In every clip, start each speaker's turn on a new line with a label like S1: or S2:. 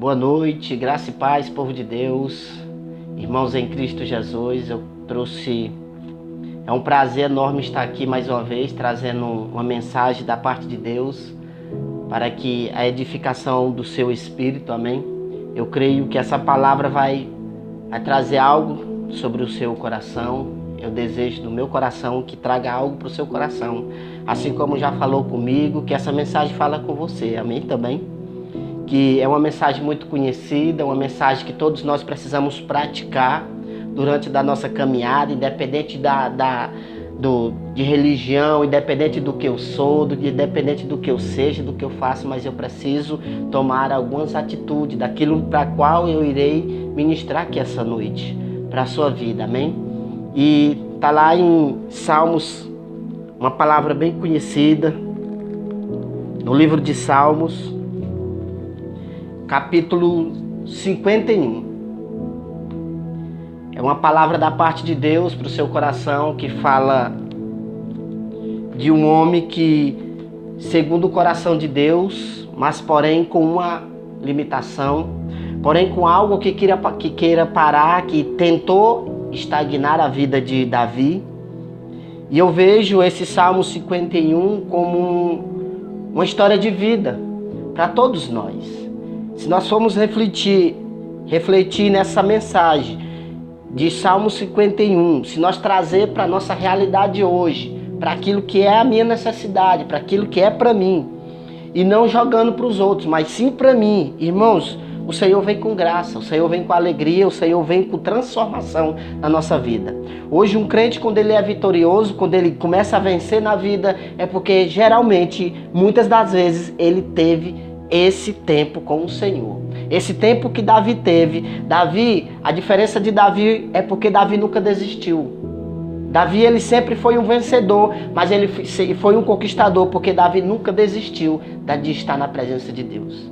S1: Boa noite, graça e paz, povo de Deus, irmãos em Cristo Jesus. É um prazer enorme estar aqui mais uma vez, trazendo uma mensagem da parte de Deus, para que a edificação do seu espírito, amém? Eu creio que essa palavra vai trazer algo sobre o seu coração. Eu desejo do meu coração que traga algo para o seu coração, assim como já falou comigo, que essa mensagem fala com você, amém também? Que é uma mensagem muito conhecida, uma mensagem que todos nós precisamos praticar durante da nossa caminhada, independente de religião, independente do que eu sou, independente do que eu seja, do que eu faço, mas eu preciso tomar algumas atitudes daquilo para qual eu irei ministrar aqui essa noite, para a sua vida, amém? E está lá em Salmos, uma palavra bem conhecida, no livro de Salmos, capítulo 51. É uma palavra da parte de Deus para o seu coração, que fala de um homem que, segundo o coração de Deus, mas porém com uma limitação, porém com algo que queira parar, que tentou estagnar a vida de Davi. E eu vejo esse Salmo 51 como uma história de vida para todos nós. Se nós formos refletir nessa mensagem de Salmo 51, se nós trazer para a nossa realidade hoje, para aquilo que é a minha necessidade, para aquilo que é para mim, e não jogando para os outros, mas sim para mim, irmãos, o Senhor vem com graça, o Senhor vem com alegria, o Senhor vem com transformação na nossa vida. Hoje um crente, quando ele é vitorioso, quando ele começa a vencer na vida, é porque geralmente, muitas das vezes, ele teve esse tempo com o Senhor. Esse tempo que Davi teve. A diferença de Davi é porque Davi nunca desistiu. Davi, ele sempre foi um vencedor, mas ele foi um conquistador, porque Davi nunca desistiu de estar na presença de Deus.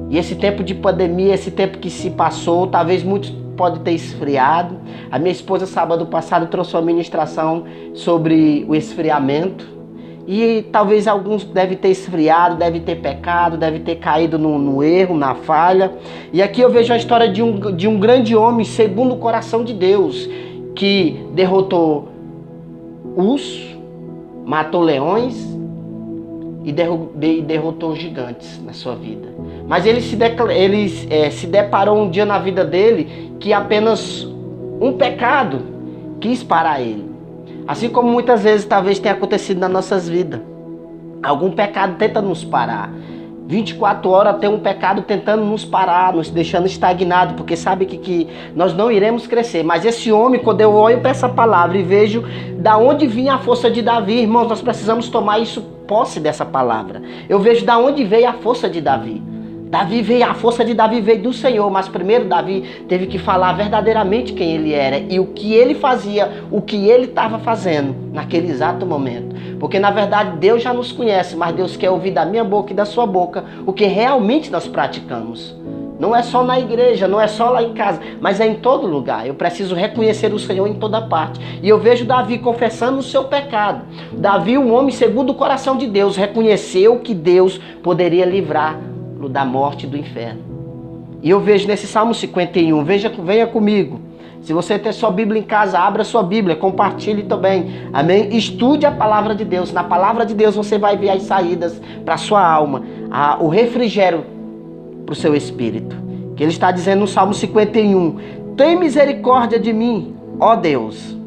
S1: E esse tempo de pandemia, esse tempo que se passou, talvez muitos podem ter esfriado. A minha esposa, sábado passado, trouxe uma ministração sobre o esfriamento. E talvez alguns devem ter esfriado, devem ter pecado, devem ter caído no erro, na falha. E aqui eu vejo a história de um grande homem, segundo o coração de Deus, que derrotou urso, matou leões e derrotou gigantes na sua vida. Mas ele se deparou um dia na vida dele que apenas um pecado quis parar ele. Assim como muitas vezes talvez tenha acontecido nas nossas vidas. Algum pecado tenta nos parar. 24 horas tem um pecado tentando nos parar, nos deixando estagnados, porque sabe que nós não iremos crescer. Mas esse homem, quando eu olho para essa palavra e vejo da onde vinha a força de Davi, irmãos, nós precisamos tomar posse dessa palavra. Eu vejo da onde veio a força de Davi. A força de Davi veio do Senhor, mas primeiro Davi teve que falar verdadeiramente quem ele era e o que ele fazia, o que ele estava fazendo naquele exato momento. Porque na verdade Deus já nos conhece, mas Deus quer ouvir da minha boca e da sua boca o que realmente nós praticamos. Não é só na igreja, não é só lá em casa, mas é em todo lugar. Eu preciso reconhecer o Senhor em toda parte. E eu vejo Davi confessando o seu pecado. Davi, um homem segundo o coração de Deus, reconheceu que Deus poderia livrar da morte e do inferno. E eu vejo nesse Salmo 51, venha comigo. Se você tem sua Bíblia em casa, abra sua Bíblia, compartilhe também, amém? Estude a palavra de Deus. Na palavra de Deus você vai ver as saídas para a sua alma, o refrigério para o seu espírito. Que ele está dizendo no Salmo 51, tem misericórdia de mim, ó Deus,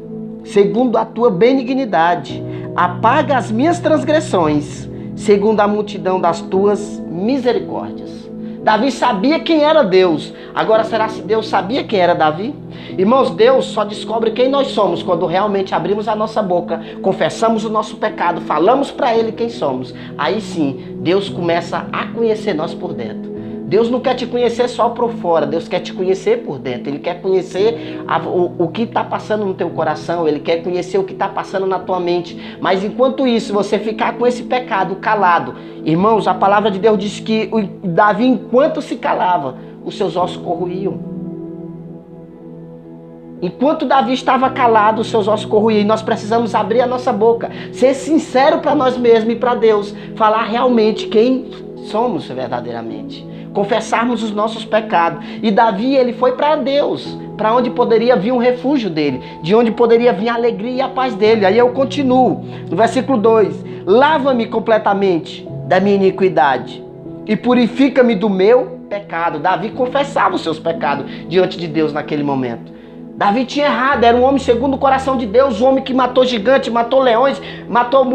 S1: segundo a tua benignidade, apaga as minhas transgressões, segundo a multidão das tuas misericórdias. Davi sabia quem era Deus. Agora, será que Deus sabia quem era Davi? Irmãos, Deus só descobre quem nós somos quando realmente abrimos a nossa boca, confessamos o nosso pecado, falamos para Ele quem somos. Aí sim, Deus começa a conhecer nós por dentro. Deus não quer te conhecer só por fora, Deus quer te conhecer por dentro. Ele quer conhecer o que está passando no teu coração, Ele quer conhecer o que está passando na tua mente. Mas enquanto isso, você ficar com esse pecado calado, irmãos, a palavra de Deus diz que Davi, enquanto se calava, os seus ossos corroíam. Enquanto Davi estava calado, os seus ossos corroíam. E nós precisamos abrir a nossa boca, ser sincero para nós mesmos e para Deus, falar realmente quem somos verdadeiramente. confessarmos os nossos pecados. E Davi, ele foi para Deus, para onde poderia vir um refúgio dele, de onde poderia vir a alegria e a paz dele. Aí eu continuo, no versículo 2: lava-me completamente da minha iniquidade e purifica-me do meu pecado. Davi confessava os seus pecados diante de Deus naquele momento. Davi tinha errado, era um homem segundo o coração de Deus, um homem que matou gigante, matou leões, matou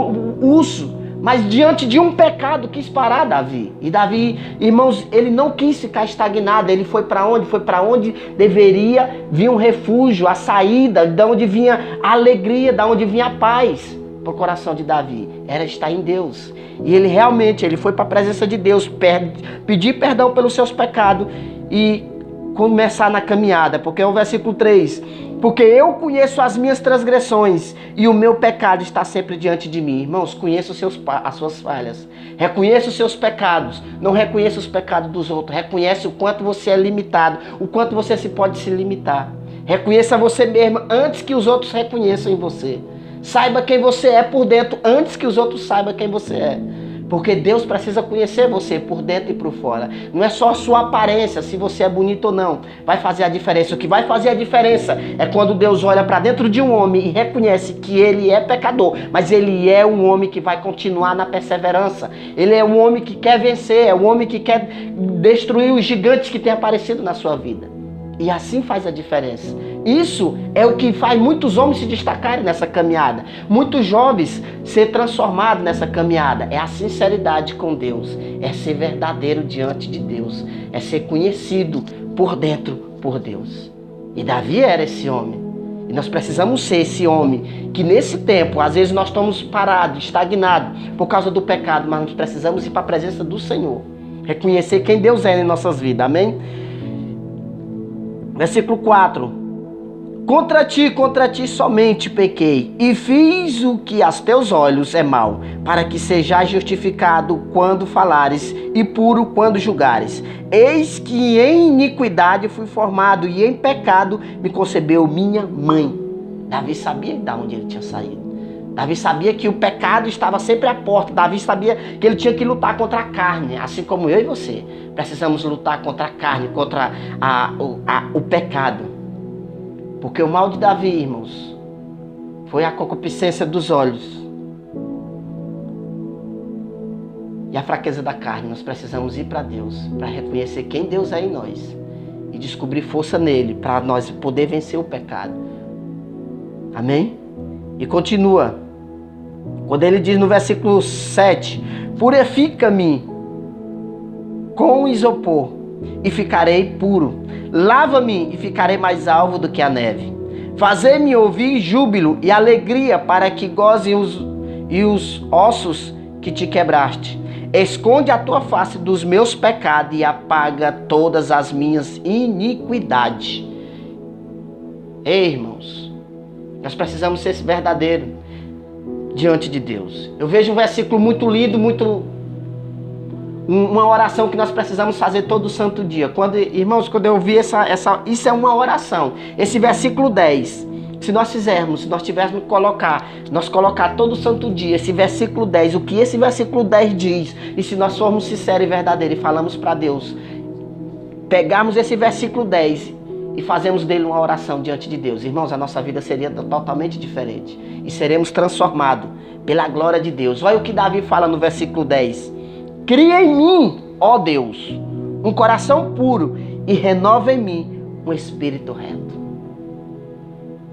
S1: urso, mas diante de um pecado quis parar Davi. E Davi, irmãos, ele não quis ficar estagnado, ele foi para onde? Foi para onde deveria vir um refúgio, a saída, de onde vinha a alegria, de onde vinha a paz para o coração de Davi, era estar em Deus. E ele realmente, ele foi para a presença de Deus, pedir perdão pelos seus pecados e começar na caminhada, porque é o versículo 3: porque eu conheço as minhas transgressões e o meu pecado está sempre diante de mim. Irmãos, conheça as suas falhas, reconheça os seus pecados, não reconheça os pecados dos outros, reconheça o quanto você é limitado, o quanto você pode se limitar. Reconheça você mesmo antes que os outros reconheçam em você. Saiba quem você é por dentro antes que os outros saibam quem você é. Porque Deus precisa conhecer você por dentro e por fora. Não é só a sua aparência, se você é bonito ou não, vai fazer a diferença. O que vai fazer a diferença é quando Deus olha para dentro de um homem e reconhece que ele é pecador, mas ele é um homem que vai continuar na perseverança. Ele é um homem que quer vencer, é um homem que quer destruir os gigantes que têm aparecido na sua vida. E assim faz a diferença. Isso é o que faz muitos homens se destacarem nessa caminhada. Muitos jovens ser transformados nessa caminhada. É a sinceridade com Deus. É ser verdadeiro diante de Deus. É ser conhecido por dentro por Deus. E Davi era esse homem. E nós precisamos ser esse homem que nesse tempo, às vezes nós estamos parados, estagnados por causa do pecado, mas nós precisamos ir para a presença do Senhor. Reconhecer quem Deus é em nossas vidas. Amém? Versículo 4: contra ti somente pequei, e fiz o que aos teus olhos é mal, para que sejais justificado quando falares, e puro quando julgares. Eis que em iniquidade fui formado, e em pecado me concebeu minha mãe. Davi sabia de onde ele tinha saído. Davi sabia que o pecado estava sempre à porta. Davi sabia que ele tinha que lutar contra a carne, assim como eu e você. Precisamos lutar contra a carne, contra o pecado. Porque o mal de Davi, irmãos, foi a concupiscência dos olhos e a fraqueza da carne. Nós precisamos ir para Deus, para reconhecer quem Deus é em nós e descobrir força nele, para nós poder vencer o pecado. Amém? E continua, quando ele diz no versículo 7, purifica-me com isopor e ficarei puro. Lava-me e ficarei mais alvo do que a neve. Fazei-me ouvir júbilo e alegria, para que gozem os ossos que te quebraste. Esconde a tua face dos meus pecados e apaga todas as minhas iniquidades. Ei, irmãos, nós precisamos ser verdadeiro diante de Deus. Eu vejo um versículo muito lindo, uma oração que nós precisamos fazer todo santo dia. Irmãos, quando eu vi isso é uma oração. Esse versículo 10, se nós tivéssemos que colocar todo santo dia esse versículo 10, o que esse versículo 10 diz, e se nós formos sinceros e verdadeiros e falamos para Deus, pegarmos esse versículo 10 e fazemos dele uma oração diante de Deus, irmãos, a nossa vida seria totalmente diferente e seremos transformados pela glória de Deus. Olha o que Davi fala no versículo 10: cria em mim, ó Deus, um coração puro e renova em mim um espírito reto.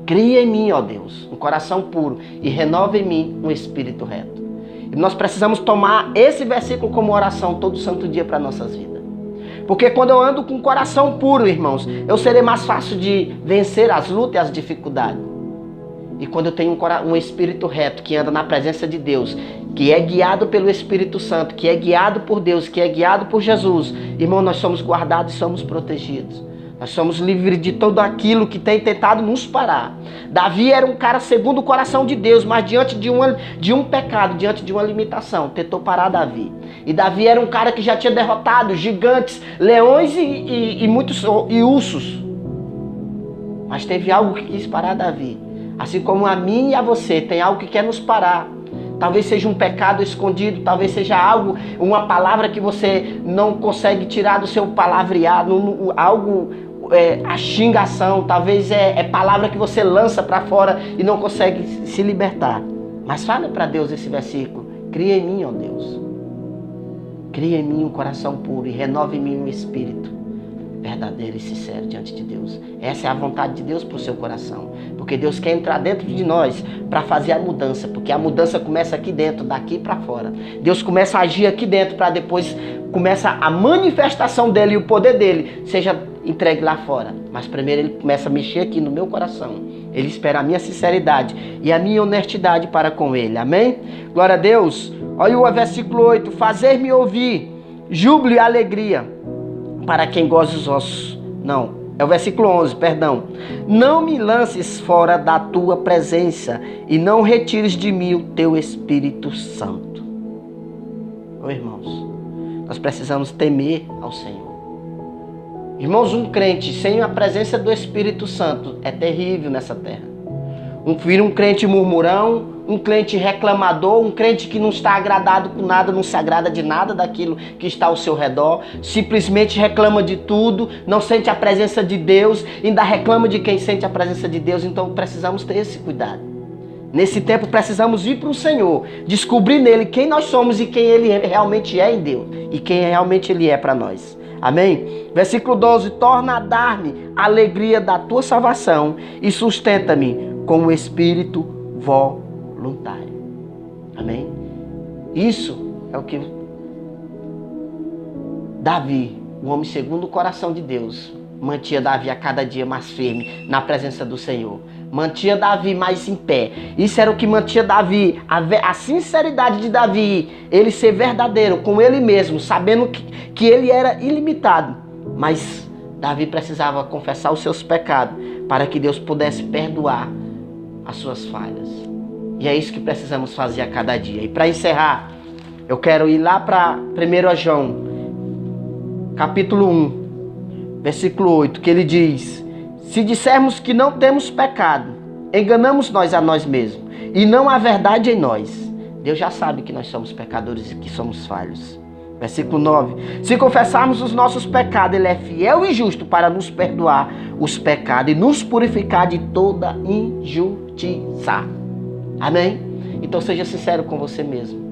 S1: Cria em mim, ó Deus, um coração puro e renova em mim um espírito reto. E nós precisamos tomar esse versículo como oração todo santo dia para nossas vidas. Porque quando eu ando com um coração puro, irmãos, eu serei mais fácil de vencer as lutas e as dificuldades. E quando eu tenho um espírito reto que anda na presença de Deus, que é guiado pelo Espírito Santo, que é guiado por Deus, que é guiado por Jesus, irmão, nós somos guardados e somos protegidos. Nós somos livres de tudo aquilo que tem tentado nos parar. Davi era um cara segundo o coração de Deus, mas diante de um pecado, diante de uma limitação, tentou parar Davi. E Davi era um cara que já tinha derrotado gigantes, leões e ursos. Mas teve algo que quis parar Davi. Assim como a mim e a você, tem algo que quer nos parar. Talvez seja um pecado escondido, talvez seja algo, uma palavra que você não consegue tirar do seu palavrear, a xingação, talvez é palavra que você lança para fora e não consegue se libertar. Mas fale para Deus esse versículo: cria em mim, ó Deus, cria em mim um coração puro e renove em mim um espírito verdadeiro e sincero diante de Deus. Essa é a vontade de Deus para o seu coração, porque Deus quer entrar dentro de nós para fazer a mudança, porque a mudança começa aqui dentro, daqui para fora. Deus começa a agir aqui dentro para depois começa a manifestação dele e o poder dele seja entregue lá fora. Mas primeiro ele começa a mexer aqui no meu coração. Ele espera a minha sinceridade e a minha honestidade para com ele. Amém? Glória a Deus. Olha o versículo 8: fazer-me ouvir júbilo e alegria para quem goza os ossos. Não, é o versículo 11, perdão. Não me lances fora da tua presença e não retires de mim o teu Espírito Santo. Oh, irmãos, nós precisamos temer ao Senhor. Irmãos, um crente sem a presença do Espírito Santo é terrível nessa terra. Um crente murmurão, um crente reclamador, um crente que não está agradado com nada, não se agrada de nada daquilo que está ao seu redor, simplesmente reclama de tudo, não sente a presença de Deus, ainda reclama de quem sente a presença de Deus. Então precisamos ter esse cuidado. Nesse tempo precisamos ir para o Senhor, descobrir nele quem nós somos e quem ele realmente é em Deus e quem realmente ele é para nós. Amém? Versículo 12: torna a dar-me a alegria da tua salvação e sustenta-me com o espírito voluntário. Amém? Isso é o que Davi, o homem segundo o coração de Deus, mantinha Davi a cada dia mais firme na presença do Senhor. Mantinha Davi mais em pé. Isso era o que mantinha Davi, a sinceridade de Davi, ele ser verdadeiro com ele mesmo, sabendo que ele era ilimitado. Mas Davi precisava confessar os seus pecados para que Deus pudesse perdoar as suas falhas. E é isso que precisamos fazer a cada dia. E para encerrar, eu quero ir lá para 1 João, capítulo 1, versículo 8, que ele diz: se dissermos que não temos pecado, enganamos nós a nós mesmos, e não há verdade em nós. Deus já sabe que nós somos pecadores e que somos falhos. Versículo 9: se confessarmos os nossos pecados, ele é fiel e justo para nos perdoar os pecados e nos purificar de toda injustiça. Amém? Então seja sincero com você mesmo.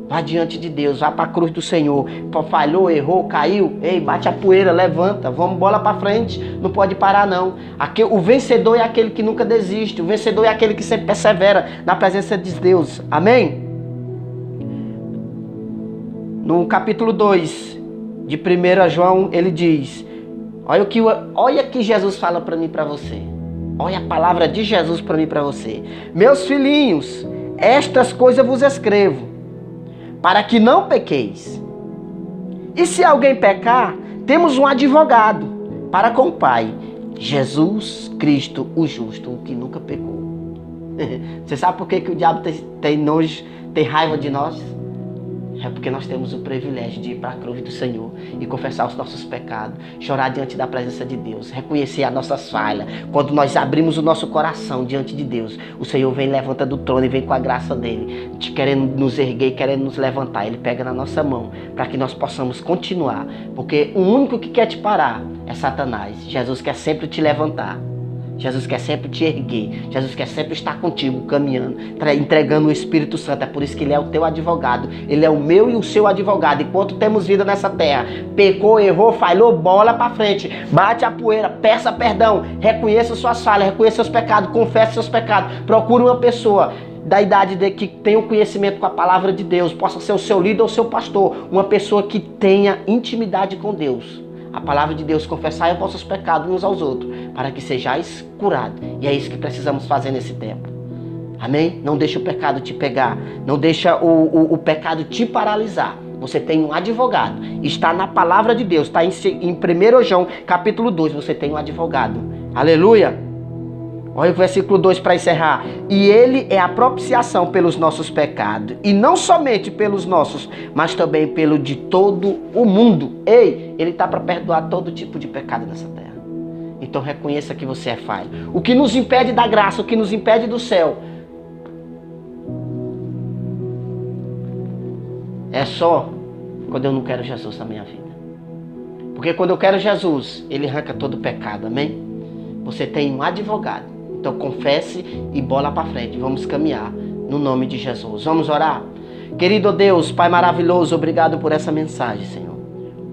S1: Vá diante de Deus, vá para a cruz do Senhor. Falhou, errou, caiu, ei, bate a poeira, levanta, vamos bola para frente, não pode parar não. O vencedor é aquele que nunca desiste, o vencedor é aquele que sempre persevera na presença de Deus. Amém? No capítulo 2 de 1 João, ele diz: olha que Jesus fala para mim e para você. Olha a palavra de Jesus para mim e para você. Meus filhinhos, estas coisas vos escrevo, para que não pequeis. E se alguém pecar, temos um advogado para com o Pai, Jesus Cristo, o justo, o que nunca pecou. Você sabe por que o diabo tem nojo, tem raiva de nós? É porque nós temos o privilégio de ir para a cruz do Senhor e confessar os nossos pecados, chorar diante da presença de Deus, reconhecer as nossas falhas. Quando nós abrimos o nosso coração diante de Deus, o Senhor vem, levanta do trono e vem com a graça dele, querendo nos erguer, querendo nos levantar. Ele pega na nossa mão para que nós possamos continuar, porque o único que quer te parar é Satanás. Jesus quer sempre te levantar. Jesus quer sempre te erguer. Jesus quer sempre estar contigo, caminhando, entregando o Espírito Santo. É por isso que ele é o teu advogado. Ele é o meu e o seu advogado. Enquanto temos vida nessa terra, pecou, errou, falhou, bola para frente. Bate a poeira, peça perdão, reconheça suas falhas, reconheça seus pecados, confesse seus pecados. Procure uma pessoa da idade de que tenha um conhecimento com a palavra de Deus, possa ser o seu líder ou seu pastor, uma pessoa que tenha intimidade com Deus. A palavra de Deus: confessai os vossos pecados uns aos outros, para que sejais curados. E é isso que precisamos fazer nesse tempo. Amém? Não deixa o pecado te pegar. Não deixa o pecado te paralisar. Você tem um advogado. Está na palavra de Deus. Está em 1 João, capítulo 2. Você tem um advogado. Aleluia! Olha o versículo 2 para encerrar. E ele é a propiciação pelos nossos pecados. E não somente pelos nossos, mas também pelo de todo o mundo. Ei, ele está para perdoar todo tipo de pecado nessa terra. Então reconheça que você é falho. O que nos impede da graça, o que nos impede do céu, é só quando eu não quero Jesus na minha vida. Porque quando eu quero Jesus, Ele arranca todo o pecado, amém? Você tem um advogado. Então confesse e bola para frente. Vamos caminhar no nome de Jesus. Vamos orar? Querido Deus, Pai maravilhoso, obrigado por essa mensagem, Senhor.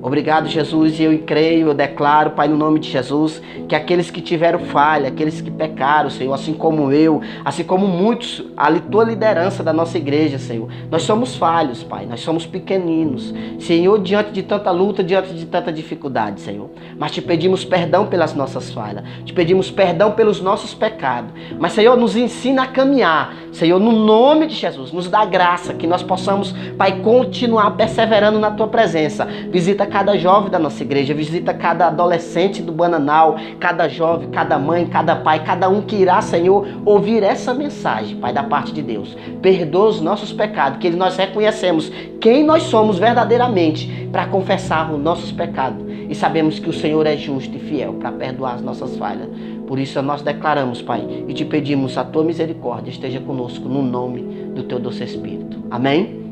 S1: Obrigado, Jesus, e eu creio, eu declaro, Pai, no nome de Jesus, que aqueles que tiveram falha, aqueles que pecaram, Senhor, assim como eu, assim como muitos, a tua liderança da nossa igreja, Senhor, nós somos falhos, Pai, nós somos pequeninos, Senhor, diante de tanta luta, diante de tanta dificuldade, Senhor, mas te pedimos perdão pelas nossas falhas, te pedimos perdão pelos nossos pecados, mas, Senhor, nos ensina a caminhar, Senhor, no nome de Jesus, nos dá graça, que nós possamos, Pai, continuar perseverando na tua presença. Visita cada jovem da nossa igreja, visita cada adolescente do Bananal, cada jovem, cada mãe, cada pai, cada um que irá, Senhor, ouvir essa mensagem, Pai, da parte de Deus. Perdoa os nossos pecados, que nós reconhecemos quem nós somos verdadeiramente para confessar os nossos pecados e sabemos que o Senhor é justo e fiel para perdoar as nossas falhas. Por isso nós declaramos, Pai, e te pedimos a tua misericórdia esteja conosco no nome do teu doce Espírito. Amém?